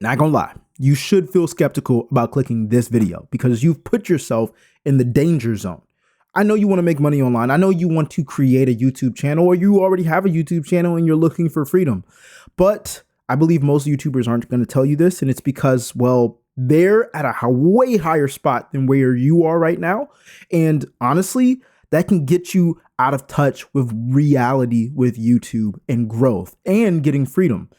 Not gonna lie, you should feel skeptical about clicking this video because you've put yourself in the danger zone. I know you want to make money online. I know you want to create a YouTube channel, or you already have a YouTube channel and you're looking for freedom. But I believe most YouTubers aren't going to tell you this, and it's because, well, they're at a way higher spot than where you are right now. And honestly, that can get you out of touch with reality with YouTube and growth and getting freedom.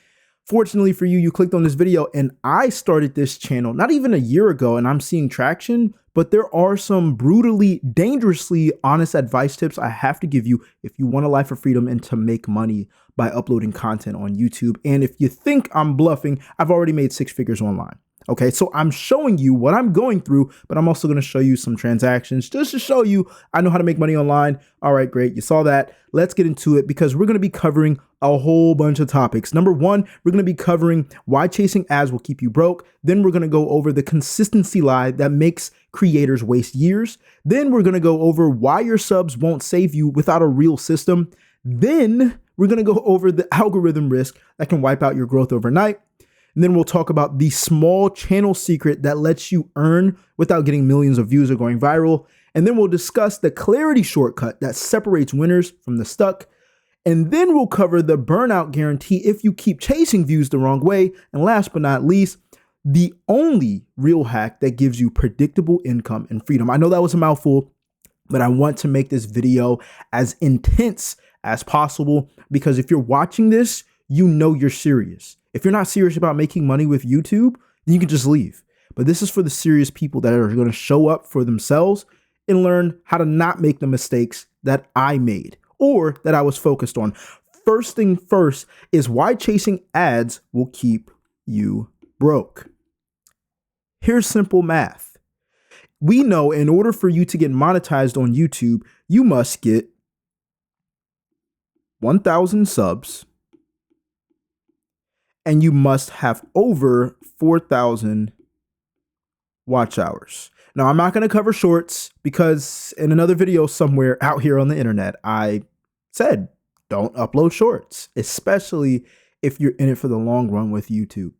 Fortunately for you, you clicked on this video, and I started this channel not even a year ago, and I'm seeing traction, but there are some brutally, dangerously honest advice tips I have to give you if you want a life of freedom and to make money by uploading content on YouTube. And if you think I'm bluffing, I've already made 6 figures online. Okay, so I'm showing you what I'm going through, but I'm also going to show you some transactions just to show you I know how to make money online. All right, great. You saw that. Let's get into it because we're going to be covering a whole bunch of topics. Number one, we're going to be covering why chasing ads will keep you broke. Then we're going to go over the consistency lie that makes creators waste years. Then we're going to go over why your subs won't save you without a real system. Then we're going to go over the algorithm risk that can wipe out your growth overnight. And then we'll talk about the small channel secret that lets you earn without getting millions of views or going viral. And then we'll discuss the clarity shortcut that separates winners from the stuck. And then we'll cover the burnout guarantee if you keep chasing views the wrong way. And last but not least, the only real hack that gives you predictable income and freedom. I know that was a mouthful, but I want to make this video as intense as possible because if you're watching this, you know you're serious. If you're not serious about making money with YouTube, then you can just leave. But this is for the serious people that are going to show up for themselves and learn how to not make the mistakes that I made or that I was focused on. First thing first is why chasing ads will keep you broke. Here's simple math. We know in order for you to get monetized on YouTube, you must get 1,000 subs, and you must have over 4,000 watch hours. Now, I'm not going to cover shorts because in another video somewhere out here on the internet, I said, don't upload shorts, especially if you're in it for the long run with YouTube.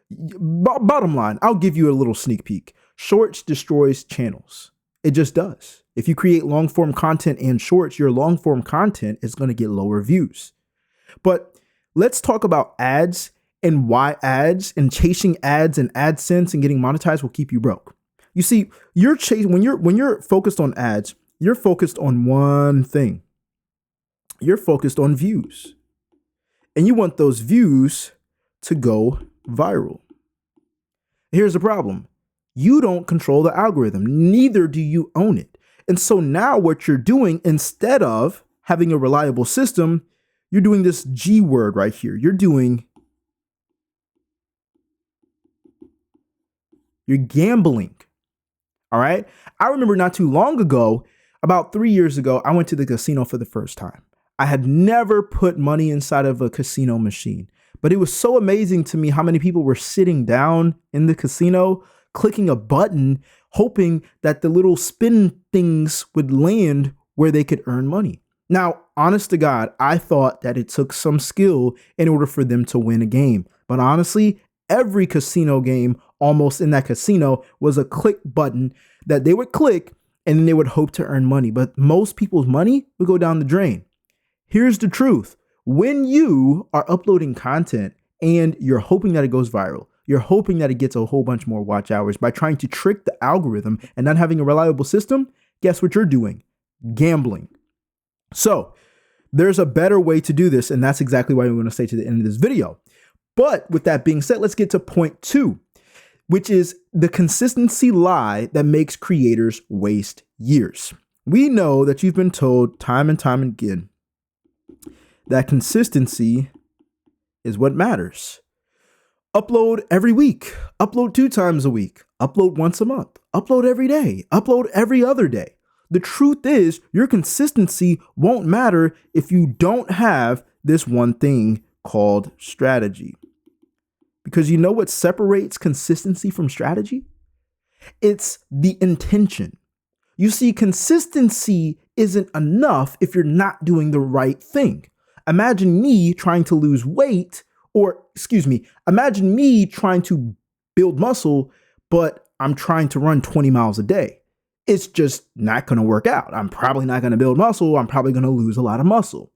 Bottom line, I'll give you a little sneak peek. Shorts destroys channels. It just does. If you create long form content and shorts, your long form content is going to get lower views. But let's talk about ads and why ads and chasing ads and AdSense and getting monetized will keep you broke. You see, when you're focused on ads, you're focused on one thing. You're focused on views. And you want those views to go viral. Here's the problem. You don't control the algorithm. Neither do you own it. And so now what you're doing, instead of having a reliable system, you're doing this G word right here. You're gambling. All right. I remember not too long ago, about 3 years ago, I went to the casino for the first time. I had never put money inside of a casino machine, but it was so amazing to me how many people were sitting down in the casino, clicking a button, hoping that the little spin things would land where they could earn money. Now, honest to God, I thought that it took some skill in order for them to win a game. But honestly, every casino game almost in that casino was a click button that they would click and then they would hope to earn money. But most people's money would go down the drain. Here's the truth. When you are uploading content and you're hoping that it goes viral, you're hoping that it gets a whole bunch more watch hours by trying to trick the algorithm and not having a reliable system, guess what you're doing? Gambling. So there's a better way to do this, and that's exactly why we want to stay to the end of this video. But with that being said, let's get to point 2, which is the consistency lie that makes creators waste years. We know that you've been told time and time again that consistency is what matters. Upload every week, upload 2 times a week, upload once a month, upload every day, upload every other day. The truth is your consistency won't matter if you don't have this one thing called strategy. Because you know what separates consistency from strategy? It's the intention. You see, consistency isn't enough if you're not doing the right thing. Imagine me trying to lose weight Or excuse me, imagine me trying to build muscle, but I'm trying to run 20 miles a day. It's just not going to work out. I'm probably not going to build muscle. I'm probably going to lose a lot of muscle.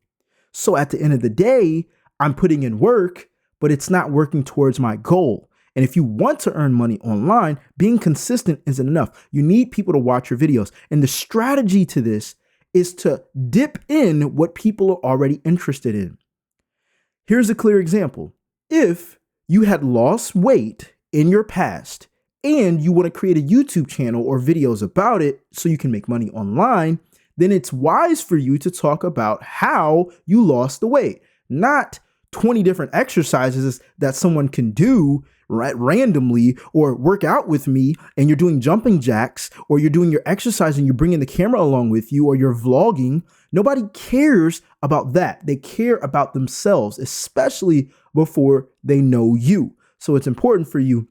So at the end of the day, I'm putting in work, but it's not working towards my goal. And if you want to earn money online, being consistent isn't enough. You need people to watch your videos. And the strategy to this is to dip in what people are already interested in. Here's a clear example. If you had lost weight in your past and you want to create a YouTube channel or videos about it so you can make money online, then it's wise for you to talk about how you lost the weight, not 20 different exercises that someone can do randomly, or work out with me and you're doing jumping jacks, or you're doing your exercise and you're bringing the camera along with you, or you're vlogging. Nobody cares about that. They care about themselves, especially before they know you. So it's important for you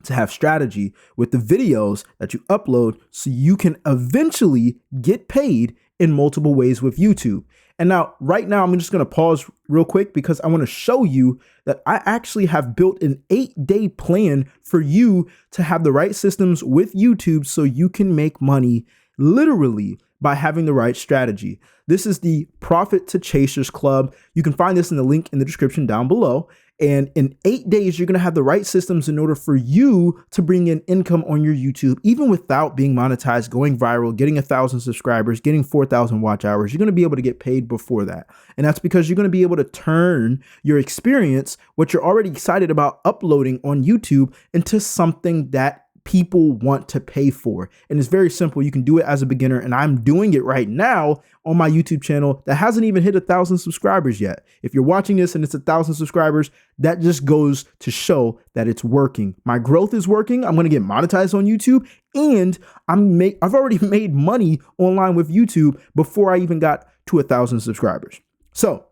to have strategy with the videos that you upload so you can eventually get paid in multiple ways with YouTube. And now, right now, I'm just going to pause real quick because I want to show you that I actually have built an 8-day plan for you to have the right systems with YouTube so you can make money literally by having the right strategy. This is the Profit to Chasers Club. You can find this in the link in the description down below. And in 8 days, you're going to have the right systems in order for you to bring in income on your YouTube, even without being monetized, going viral, getting 1,000 subscribers, getting 4,000 watch hours. You're going to be able to get paid before that. And that's because you're going to be able to turn your experience, what you're already excited about uploading on YouTube, into something that people want to pay for. And it's very simple. You can do it as a beginner. And I'm doing it right now on my YouTube channel that hasn't even hit 1,000 subscribers yet. If you're watching this and it's 1,000 subscribers, that just goes to show that it's working. My growth is working. I'm going to get monetized on YouTube, and I've already made money online with YouTube before I even got to 1,000 subscribers. So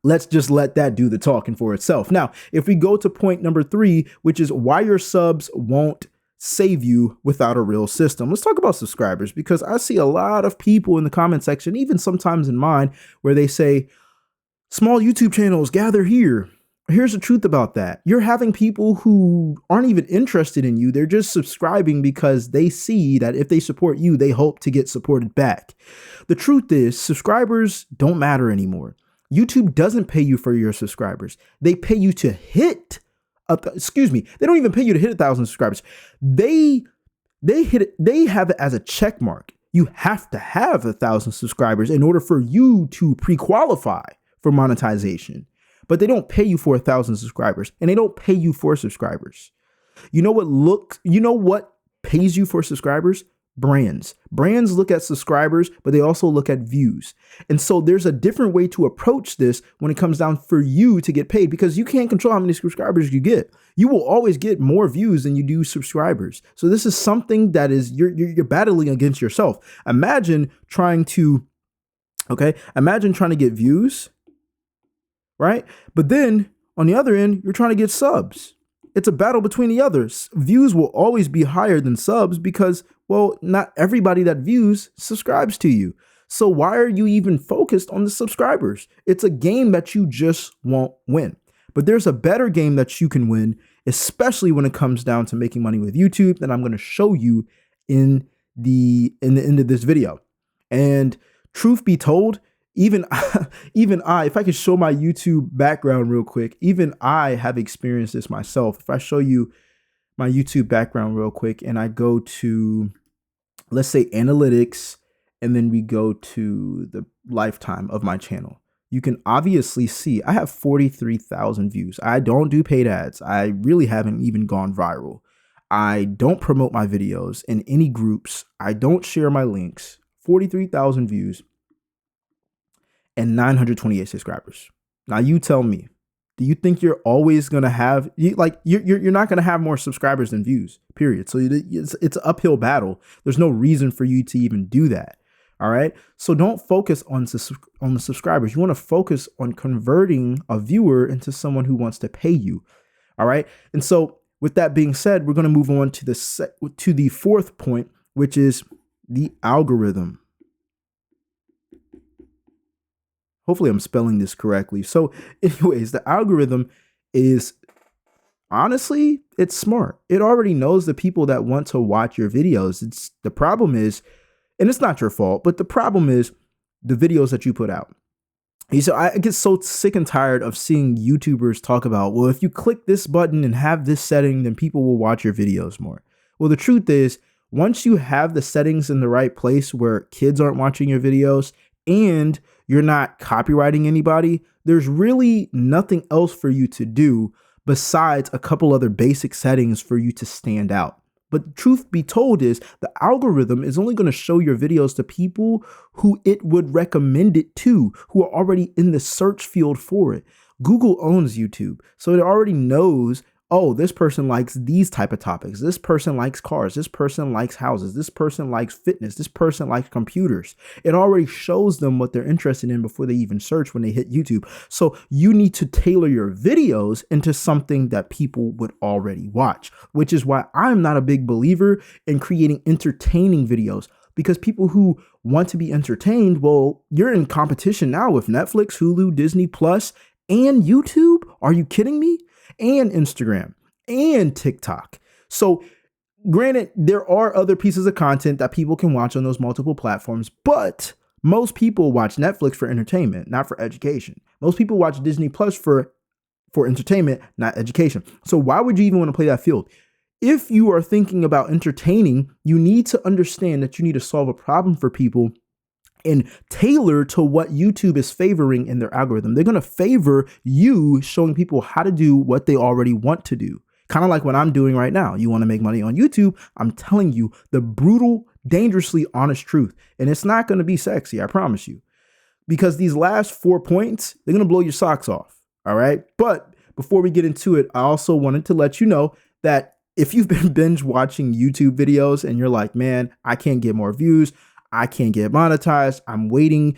let's just let that do the talking for itself. Now, if we go to point number 3, which is why your subs won't save you without a real system. Let's talk about subscribers, because I see a lot of people in the comment section, even sometimes in mine, where they say, small YouTube channels gather here. Here's the truth about that. You're having people who aren't even interested in you. They're just subscribing because they see that if they support you, they hope to get supported back. The truth is, subscribers don't matter anymore. YouTube doesn't pay you for your subscribers. They pay you to hit they don't even pay you to hit 1,000 subscribers. They have it as a check mark. You have to have 1,000 subscribers in order for you to pre-qualify for monetization. But they don't pay you for 1,000 subscribers, and they don't pay you for subscribers. You know what pays you for subscribers? Brands. Brands look at subscribers, but they also look at views. And so there's a different way to approach this when it comes down for you to get paid, because you can't control how many subscribers you get. You will always get more views than you do subscribers. So this is something that is you're battling against yourself. Imagine trying to get views, right? But then on the other end, you're trying to get subs. It's a battle between the others. Views will always be higher than subs because, well, not everybody that views subscribes to you. So why are you even focused on the subscribers? It's a game that you just won't win. But there's a better game that you can win, especially when it comes down to making money with YouTube, that I'm going to show you in the end of this video. And truth be told, even I, if I could show my YouTube background real quick, even I have experienced this myself. If I show you my YouTube background real quick and I go to, let's say, analytics, and then we go to the lifetime of my channel, you can obviously see I have 43,000 views. I don't do paid ads. I really haven't even gone viral. I don't promote my videos in any groups. I don't share my links. 43,000 views. And 928 subscribers. Now you tell me, do you think you're always going to have, you're not going to have more subscribers than views, period. So it's an uphill battle. There's no reason for you to even do that. All right. So don't focus on the subscribers. You want to focus on converting a viewer into someone who wants to pay you. All right. And so with that being said, we're going to move on to the fourth point, which is the algorithm. Hopefully I'm spelling this correctly. So anyways, the algorithm is honestly, it's smart. It already knows the people that want to watch your videos. It's the problem is, and it's not your fault, but the problem is the videos that you put out. So I get so sick and tired of seeing YouTubers talk about, well, if you click this button and have this setting, then people will watch your videos more. Well, the truth is, once you have the settings in the right place where kids aren't watching your videos and you're not copywriting anybody, there's really nothing else for you to do besides a couple other basic settings for you to stand out. But truth be told is the algorithm is only going to show your videos to people who it would recommend it to, who are already in the search field for it. Google owns YouTube, so it already knows, oh, this person likes these type of topics. This person likes cars. This person likes houses. This person likes fitness. This person likes computers. It already shows them what they're interested in before they even search when they hit YouTube. So you need to tailor your videos into something that people would already watch, which is why I'm not a big believer in creating entertaining videos, because people who want to be entertained, well, you're in competition now with Netflix, Hulu, Disney Plus, and YouTube. Are you kidding me? And Instagram and TikTok. So granted, there are other pieces of content that people can watch on those multiple platforms, but most people watch Netflix for entertainment, not for education. Most people watch Disney Plus for entertainment, not education. So why would you even want to play that field? If you are thinking about entertaining, you need to understand that you need to solve a problem for people and tailor to what YouTube is favoring in their algorithm. They're going to favor you showing people how to do what they already want to do. Kind of like what I'm doing right now. You want to make money on YouTube? I'm telling you the brutal, dangerously honest truth. And it's not going to be sexy, I promise you. Because these last 4 points, they're going to blow your socks off. All right. But before we get into it, I also wanted to let you know that if you've been binge watching YouTube videos and you're like, man, I can't get more views, I can't get monetized, I'm waiting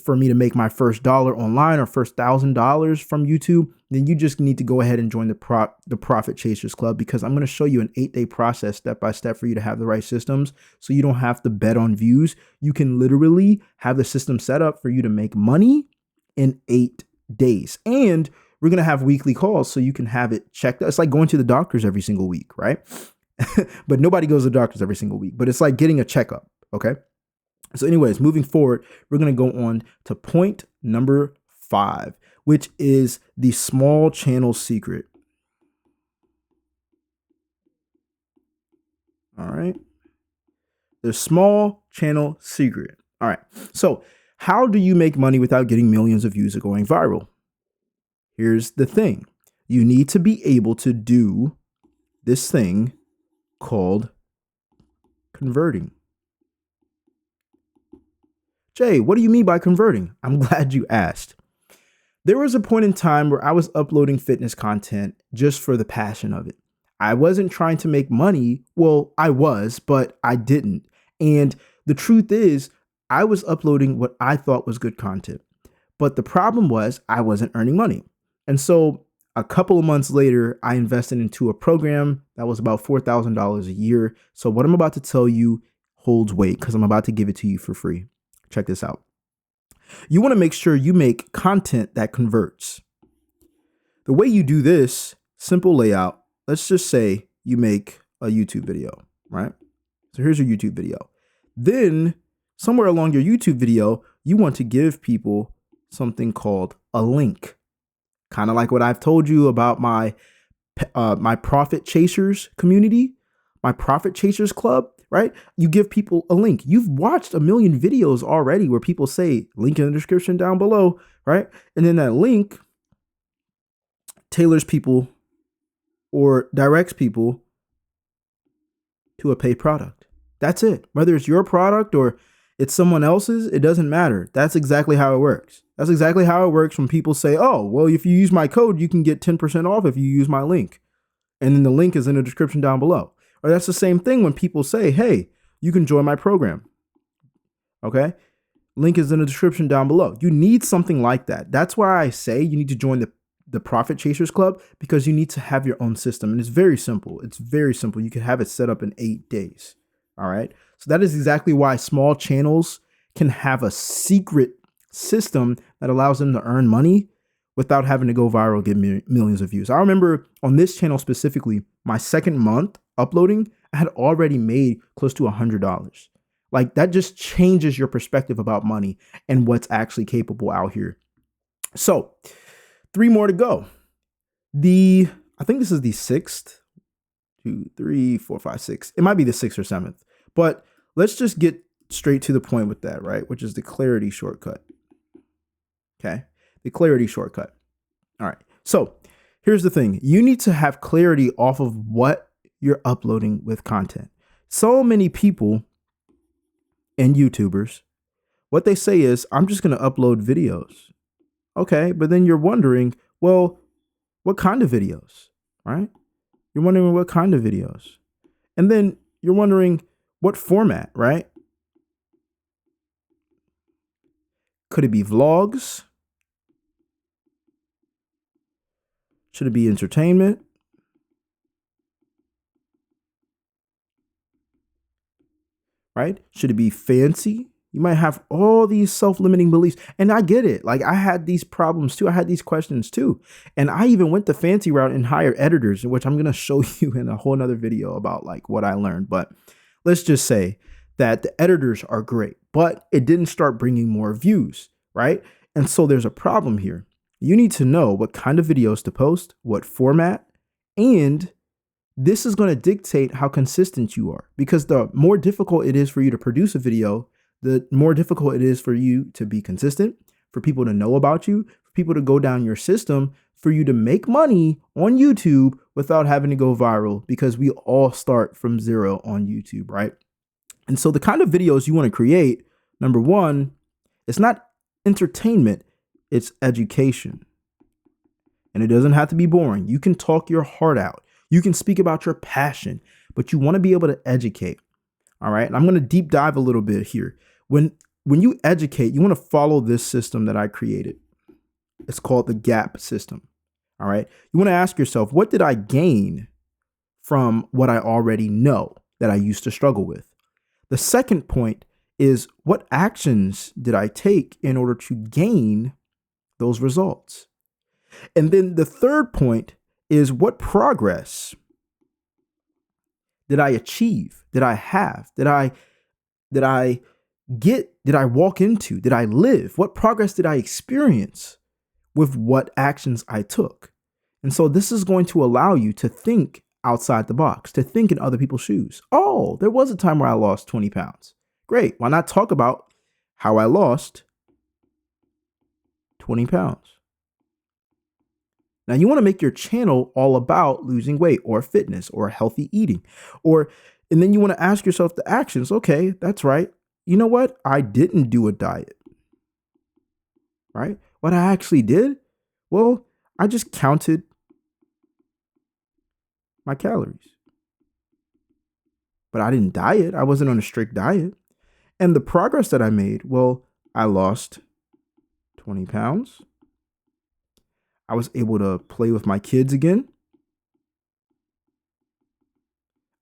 for me to make my first dollar online or first $1,000 from YouTube, then you just need to go ahead and join the Profit Chasers Club, because I'm going to show you an 8-day process step by step for you to have the right systems so you don't have to bet on views. You can literally have the system set up for you to make money in 8 days. And we're going to have weekly calls so you can have it checked out. It's like going to the doctors every single week, right? But nobody goes to the doctors every single week, but it's like getting a checkup, okay? So anyways, moving forward, we're going to go on to point number 5, which is the small channel secret. All right. The small channel secret. All right. So how do you make money without getting millions of views or going viral? Here's the thing. You need to be able to do this thing called converting. Jay, what do you mean by converting? I'm glad you asked. There was a point in time where I was uploading fitness content just for the passion of it. I wasn't trying to make money. Well, I was, but I didn't. And the truth is, I was uploading what I thought was good content. But the problem was I wasn't earning money. And so a couple of months later, I invested into a program that was about $4,000 a year. So what I'm about to tell you holds weight because I'm about to give it to you for free. Check this out. You want to make sure you make content that converts. The way you do this, simple layout. Let's just say you make a YouTube video, right? So here's your YouTube video. Then somewhere along your YouTube video, you want to give people something called a link. Kind of like what I've told you about my Profit Chasers community, my Profit Chasers Club. Right? You give people a link. You've watched a million videos already where people say link in the description down below, right? And then that link tailors people or directs people to a paid product. That's it. Whether it's your product or it's someone else's, it doesn't matter. That's exactly how it works. That's exactly how it works when people say, oh, well, if you use my code, you can get 10% off if you use my link. And then the link is in the description down below. Or that's the same thing when people say, hey, you can join my program. Okay. Link is in the description down below. You need something like that. That's why I say you need to join the Profit Chasers Club, because you need to have your own system. And it's very simple. It's very simple. You can have it set up in 8 days. All right. So that is exactly why small channels can have a secret system that allows them to earn money without having to go viral, get millions of views. I remember on this channel specifically, my second month uploading, I had already made close to $100. Like, that just changes your perspective about money and what's actually capable out here. So 3 more to go. I think this is the 6th, 2, 3, 4, 5, 6. It might be the 6th or 7th, but let's just get straight to the point with that, right? Which is the clarity shortcut. Okay. The clarity shortcut. All right. So here's the thing. You need to have clarity off of what you're uploading with content. So many people and YouTubers, what they say is, I'm just going to upload videos. Okay. But then you're wondering, well, what kind of videos, right? You're wondering what kind of videos. And then you're wondering what format, right? Could it be vlogs? Should it be entertainment? Right? Should it be fancy? You might have all these self-limiting beliefs. And I get it. Like, I had these problems too. I had these questions too. And I even went the fancy route and hired editors, which I'm going to show you in a whole nother video about like what I learned. But let's just say that the editors are great, but it didn't start bringing more views, right? And so there's a problem here. You need to know what kind of videos to post, what format, and this is going to dictate how consistent you are, because the more difficult it is for you to produce a video, the more difficult it is for you to be consistent, for people to know about you, for people to go down your system, for you to make money on YouTube without having to go viral, because we all start from zero on YouTube, right? And so the kind of videos you want to create, number one, it's not entertainment, it's education. And it doesn't have to be boring. You can talk your heart out. You can speak about your passion, but you want to be able to educate. All right. And I'm going to deep dive a little bit here. When you educate, you want to follow this system that I created. It's called the GAP system. All right. You want to ask yourself, what did I gain from what I already know that I used to struggle with? The second point is, what actions did I take in order to gain those results? And then the third point is, what progress did I achieve? Did I have? Did I get? Did I walk into? Did I live? What progress did I experience with what actions I took? And so this is going to allow you to think outside the box, to think in other people's shoes. Oh, there was a time where I lost 20 pounds. Great. Why not talk about how I lost 20 pounds? Now, you want to make your channel all about losing weight or fitness or healthy eating, and then you want to ask yourself the actions. Okay, that's right. You know what? I didn't do a diet, right? What I actually did, well, I just counted my calories, but I didn't diet. I wasn't on a strict diet. And the progress that I made, well, I lost 20 pounds. I was able to play with my kids again.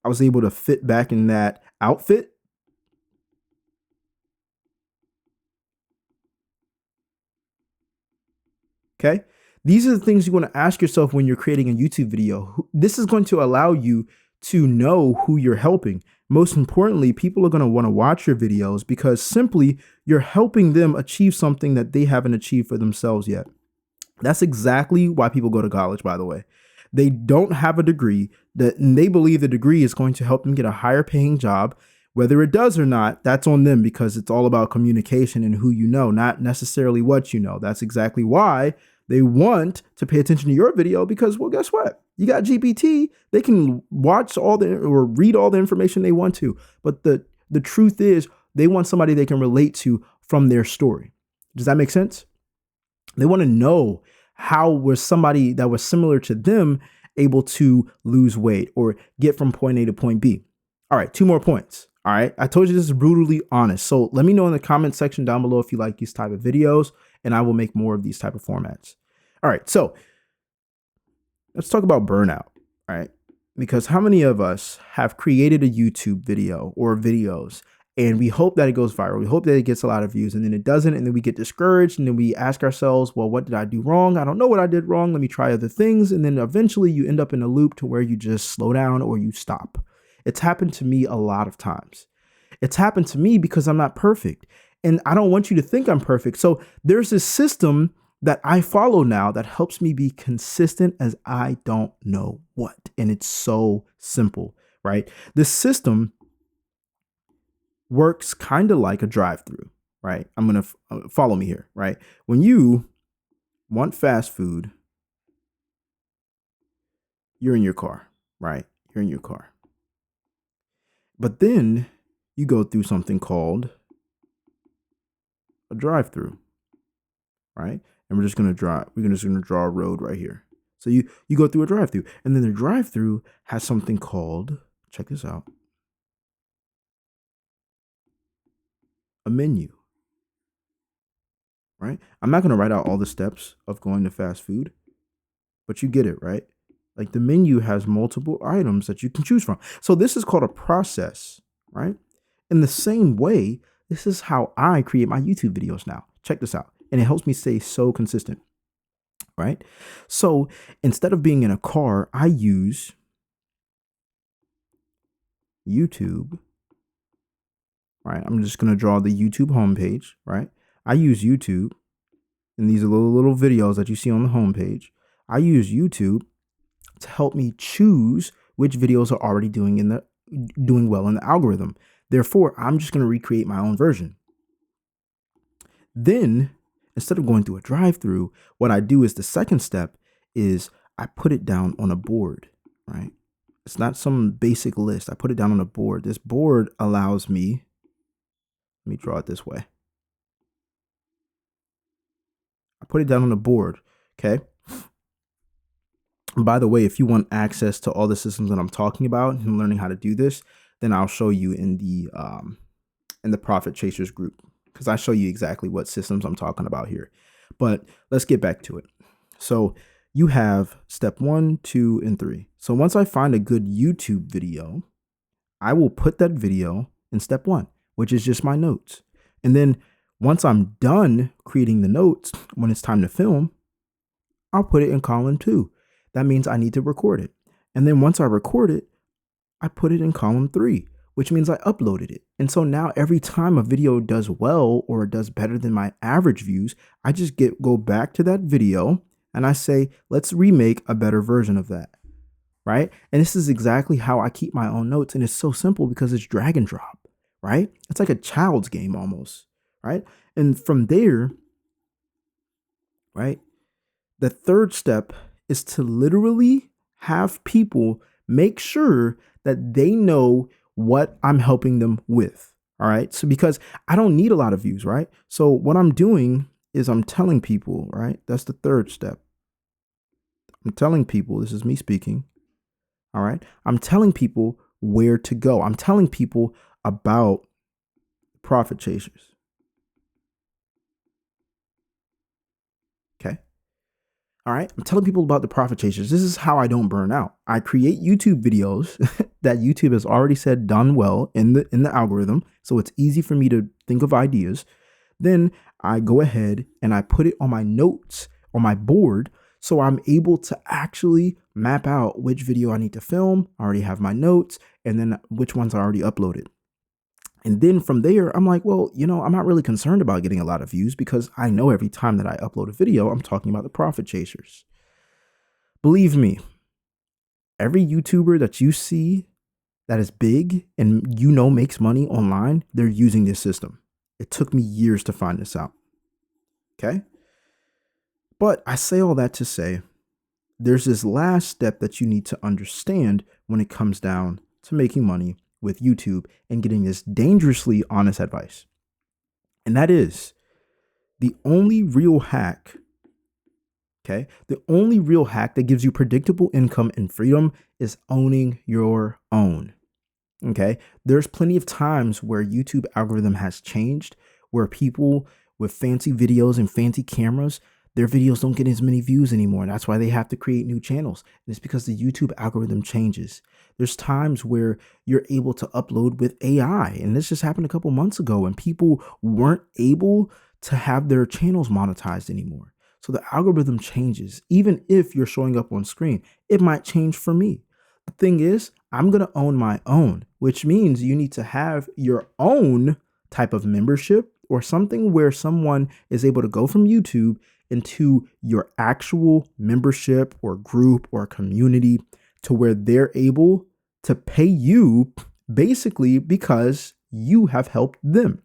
I was able to fit back in that outfit. Okay. These are the things you want to ask yourself when you're creating a YouTube video. This is going to allow you to know who you're helping. Most importantly, people are going to want to watch your videos because simply you're helping them achieve something that they haven't achieved for themselves yet. That's exactly why people go to college, by the way. They don't have a degree, and they believe the degree is going to help them get a higher paying job. Whether it does or not, that's on them, because it's all about communication and who you know, not necessarily what you know. That's exactly why they want to pay attention to your video, because, well, guess what? You got GPT. They can watch or read all the information they want to. But the truth is, they want somebody they can relate to from their story. Does that make sense? They want to know how was somebody that was similar to them able to lose weight or get from point A to point B. All right, 2 more points. All right, I told you this is brutally honest. So let me know in the comment section down below if you like these type of videos, and I will make more of these type of formats. All right, so let's talk about burnout, all right? Because how many of us have created a YouTube video or videos and we hope that it goes viral. We hope that it gets a lot of views, and then it doesn't. And then we get discouraged, and then we ask ourselves, well, what did I do wrong? I don't know what I did wrong. Let me try other things. And then eventually you end up in a loop to where you just slow down or you stop. It's happened to me a lot of times. It's happened to me because I'm not perfect. And I don't want you to think I'm perfect. So there's this system that I follow now that helps me be consistent as I don't know what. And it's so simple, right? This system works kind of like a drive-through, right? I'm going to follow me here, right? When you want fast food, you're in your car, right? You're in your car. But then you go through something called a drive-through, right? And we're just going to draw a road right here. So you go through a drive-through, and then the drive-through has something called, check this out, a menu, right? I'm not going to write out all the steps of going to fast food, but you get it, right? Like the menu has multiple items that you can choose from. So this is called a process, right? In the same way, this is how I create my YouTube videos now. Check this out. And it helps me stay so consistent, right? So instead of being in a car, I use YouTube, right? I'm just going to draw the YouTube homepage, right? I use YouTube, and these are little videos that you see on the homepage. I use YouTube to help me choose which videos are already doing well in the algorithm. Therefore, I'm just going to recreate my own version. Then, instead of going through a drive-through, what I do is the second step is I put it down on a board, right? It's not some basic list. I put it down on a board. This board allows me, let me draw it this way. I put it down on a board, okay? And by the way, if you want access to all the systems that I'm talking about and learning how to do this, then I'll show you in the Profit Chasers group, because I show you exactly what systems I'm talking about here. But let's get back to it. So you have step 1, 2, and 3. So once I find a good YouTube video, I will put that video in step 1, which is just my notes. And then once I'm done creating the notes, when it's time to film, I'll put it in column 2. That means I need to record it. And then once I record it, I put it in column 3, which means I uploaded it. And so now every time a video does well or does better than my average views, I just go back to that video and I say, let's remake a better version of that, right? And this is exactly how I keep my own notes. And it's so simple because it's drag and drop, right? It's like a child's game almost, right? And from there, right, the third step is to literally have people make sure that they know what I'm helping them with. All right. So because I don't need a lot of views, right? So what I'm doing is I'm telling people, right? That's the third step. I'm telling people, this is me speaking. All right. I'm telling people where to go. I'm telling people about Profit Chasers. Okay. All right. I'm telling people about the Profit Chasers. This is how I don't burn out. I create YouTube videos that YouTube has already said done well in the algorithm. So it's easy for me to think of ideas. Then I go ahead and I put it on my notes on my board. So I'm able to actually map out which video I need to film. I already have my notes, and then which ones I already uploaded. And then from there, I'm like, well, I'm not really concerned about getting a lot of views because I know every time that I upload a video, I'm talking about the Profit Chasers. Believe me, every YouTuber that you see that is big and makes money online, they're using this system. It took me years to find this out. Okay? But I say all that to say, there's this last step that you need to understand when it comes down to making money with YouTube and getting this dangerously honest advice. And that is the only real hack, okay? The only real hack that gives you predictable income and freedom is owning your own, okay? There's plenty of times where YouTube algorithm has changed, where people with fancy videos and fancy cameras, their videos don't get as many views anymore. And that's why they have to create new channels. And it's because the YouTube algorithm changes. There's times where you're able to upload with AI. And this just happened a couple months ago, and people weren't able to have their channels monetized anymore. So the algorithm changes. Even if you're showing up on screen, it might change for me. The thing is, I'm going to own my own, which means you need to have your own type of membership or something where someone is able to go from YouTube into your actual membership or group or community to where they're able to pay you basically because you have helped them.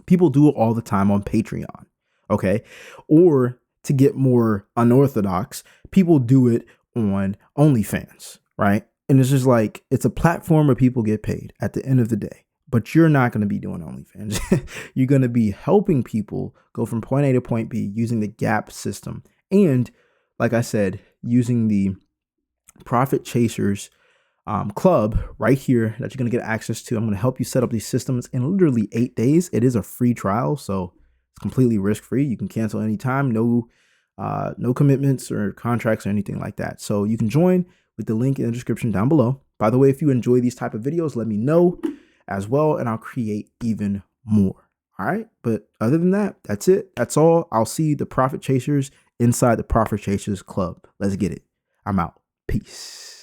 People do it all the time on Patreon, okay? Or to get more unorthodox, people do it on OnlyFans, right? And it's just like, it's a platform where people get paid at the end of the day. But you're not going to be doing OnlyFans. You're going to be helping people go from point A to point B using the gap system. And like I said, using the Profit Chasers club right here that you're going to get access to. I'm going to help you set up these systems in literally 8 days. It is a free trial, so it's completely risk-free. You can cancel anytime. No commitments or contracts or anything like that. So you can join with the link in the description down below. By the way, if you enjoy these type of videos, let me know as well, and I'll create even more. All right. But other than that, that's it. That's all. I'll see the Profit Chasers inside the Profit Chasers Club. Let's get it. I'm out. Peace.